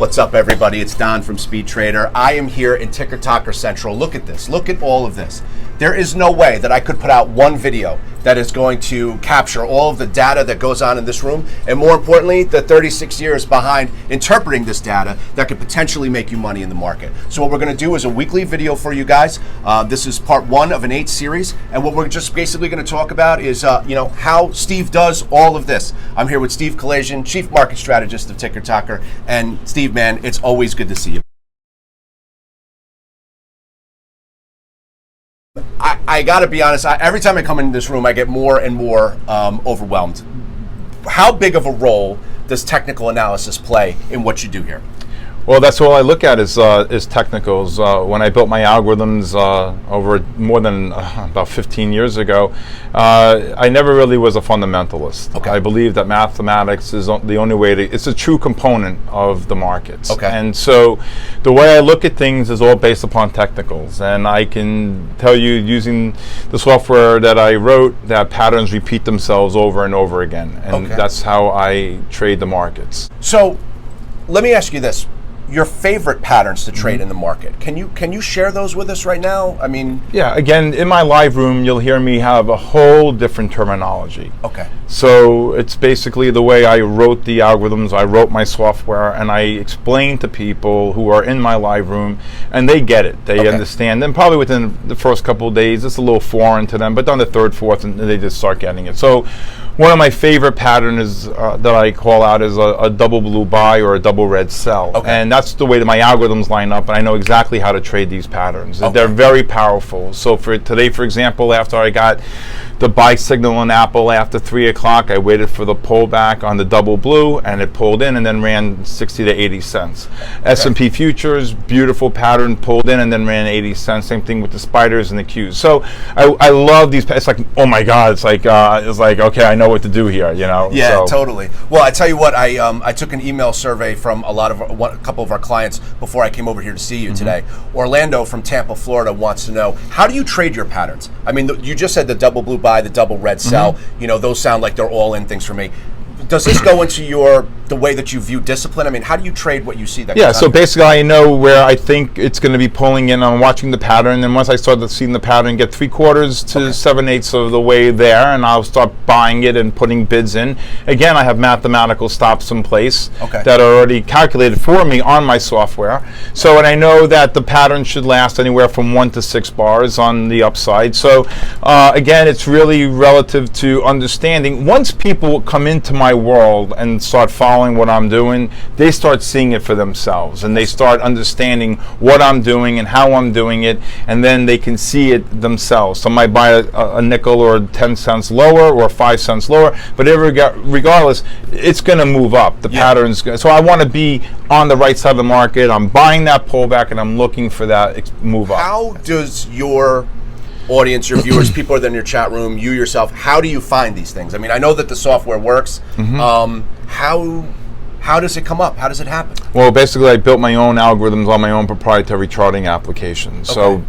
What's up, everybody? It's Don from Speed Trader. I am here in Ticker Talker Central. Look at this. Look at all of this. There is no way that I could put out one video that is going to capture all of the data that goes on in this room, and more importantly, the 36 years behind interpreting this data that could potentially make you money in the market. So what we're going to do is a weekly video for you guys. This is part 1 of an 8 series, and what we're just basically going to talk about is how Steve does all of this. I'm here with Steve Kalayjian, Chief Market Strategist of Ticker Talker, and Steve, man, it's always good to see you. I got to be honest, every time I come in this room, I get more and more overwhelmed. How big of a role does technical analysis play in what you do here? Well, that's all I look at is technicals. When I built my algorithms over more than about 15 years ago, I never really was a fundamentalist. Okay. I believe that mathematics is the only way to, it's a true component of the markets. Okay. And so the way I look at things is all based upon technicals. And I can tell you, using the software that I wrote, that patterns repeat themselves over and over again. And that's how I trade the markets. So let me ask you this. Your favorite patterns to trade in the market. Can you share those with us right now? I mean, yeah, again, in my live room, you'll hear me have a whole different terminology. Okay. So it's basically the way I wrote the algorithms, I wrote my software, and I explain to people who are in my live room, and they get it. They understand. And probably within the first couple of days, it's a little foreign to them, but on the third, fourth, and they just start getting it. So one of my favorite patterns that I call out is a double blue buy or a double red sell. Okay. And that's the way that my algorithms line up, and I know exactly how to trade these patterns. Okay. They're very powerful. So for today, for example, after I got the buy signal on Apple after 3 o'clock, I waited for the pullback on the double blue, and it pulled in and then ran 60 to 80 cents. Okay. S&P futures, beautiful pattern, pulled in and then ran 80 cents. Same thing with the spiders and the Qs. So I love these. It's like, oh my God, it's like okay, I know what to do here, you know. Yeah, so. Totally. Well, I tell you what, I took an email survey from a couple of our clients before I came over here to see you today. Orlando from Tampa, Florida wants to know, how do you trade your patterns? I mean, you just said the double blue buy, the double red sell. You know, those sound like they're all in things for me. Does this go into the way that you view discipline? I mean, how do you trade what you see? So basically I know where I think it's going to be pulling in. I'm watching the pattern, and once I start seeing the pattern get 3/4 to 7/8 of the way there, and I'll start buying it and putting bids in. Again, I have mathematical stops in place that are already calculated for me on my software. So, and I know that the pattern should last anywhere from 1 to 6 bars on the upside. So again, it's really relative to understanding. Once people come into my world and start following what I'm doing, they start seeing it for themselves, and they start understanding what I'm doing and how I'm doing it, and then they can see it themselves. Some might buy a nickel or 10 cents lower or 5 cents lower, but regardless, it's going to move up. The patterns. So I want to be on the right side of the market. I'm buying that pullback, and I'm looking for that move up. How does your audience, your viewers, people that are in your chat room, you yourself, how do you find these things? I mean, I know that the software works. How does it come up? How does it happen? Well, basically, I built my own algorithms on my own proprietary charting application. So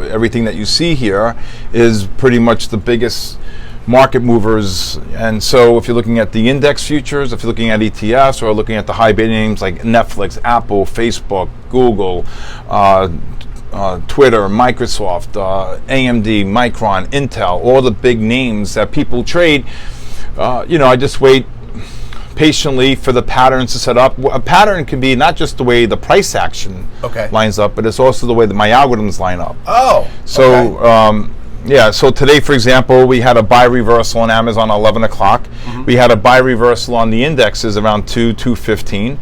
everything that you see here is pretty much the biggest market movers. And so if you're looking at the index futures, if you're looking at ETFs, or looking at the high beta names like Netflix, Apple, Facebook, Google, Twitter, Microsoft, AMD, Micron, Intel, all the big names that people trade, I just wait patiently for the patterns to set up. A pattern can be not just the way the price action lines up, but it's also the way that my algorithms line up. So today, for example, we had a buy reversal on Amazon 11 o'clock. We had a buy reversal on the indexes around 2:15.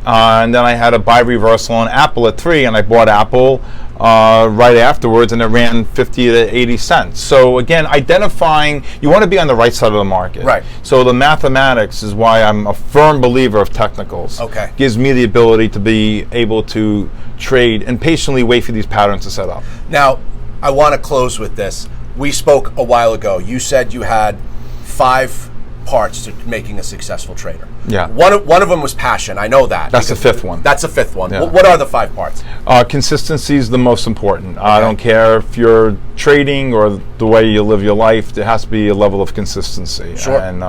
And then I had a buy reversal on Apple at 3, and I bought Apple right afterwards, and it ran 50 to 80 cents. So again, identifying, you want to be on the right side of the market. Right. So the mathematics is why I'm a firm believer of technicals. Gives me the ability to be able to trade and patiently wait for these patterns to set up. Now, I want to close with this. We spoke a while ago. You said you had 5 parts to making a successful trader. Yeah. One of them was passion. I know that. That's the 5th one. That's the 5th one. Yeah. What are the 5 parts? Consistency is the most important. I don't care if you're trading or the way you live your life, there has to be a level of consistency. Sure. And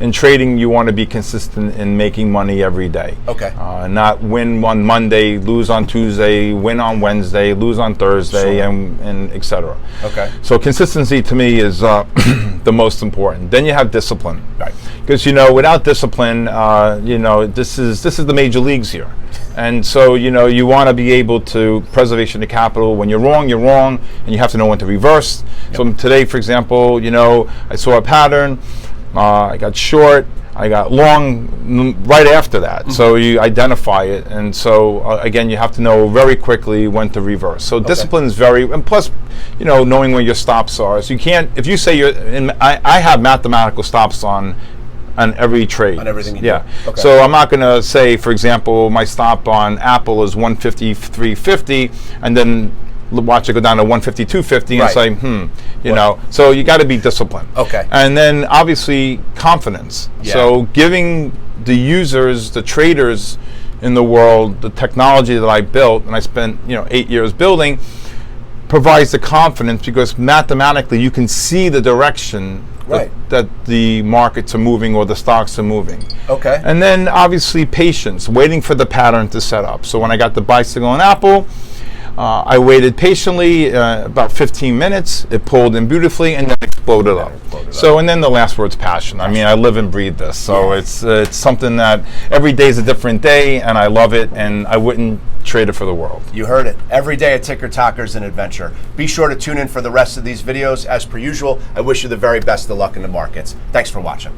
in trading, you want to be consistent in making money every day. Okay. Not win on Monday, lose on Tuesday, win on Wednesday, lose on Thursday, Sure. and et cetera. Okay. So consistency to me is the most important. Then you have discipline. Right. Because without discipline, this is the major leagues here. And so, you want to be able to preservation of capital. When you're wrong, and you have to know when to reverse. Yep. So today, for example, I saw a pattern, I got short, I got long right after that. Mm-hmm. So you identify it. And so, again, you have to know very quickly when to reverse. So discipline is and plus, knowing where your stops are. So you can't, if you say I have mathematical stops on every trade. On everything you do. Okay. So I'm not going to say, for example, my stop on Apple is 153.50, and then watch it go down to 152.50 and say, you know. So you got to be disciplined. Okay. And then obviously confidence. Yeah. So giving the users, the traders in the world, the technology that I built, and I spent 8 years building, provides the confidence because mathematically you can see the direction that the markets are moving or the stocks are moving. Okay. And then obviously patience, waiting for the pattern to set up. So when I got the bicycle on Apple, I waited patiently about 15 minutes. It pulled in beautifully and then exploded up. So, and then the last word's passion. I mean, I live and breathe this. So it's something that every day is a different day, and I love it, and I wouldn't trade it for the world. You heard it. Every day at Ticker Talker is an adventure. Be sure to tune in for the rest of these videos. As per usual, I wish you the very best of luck in the markets. Thanks for watching.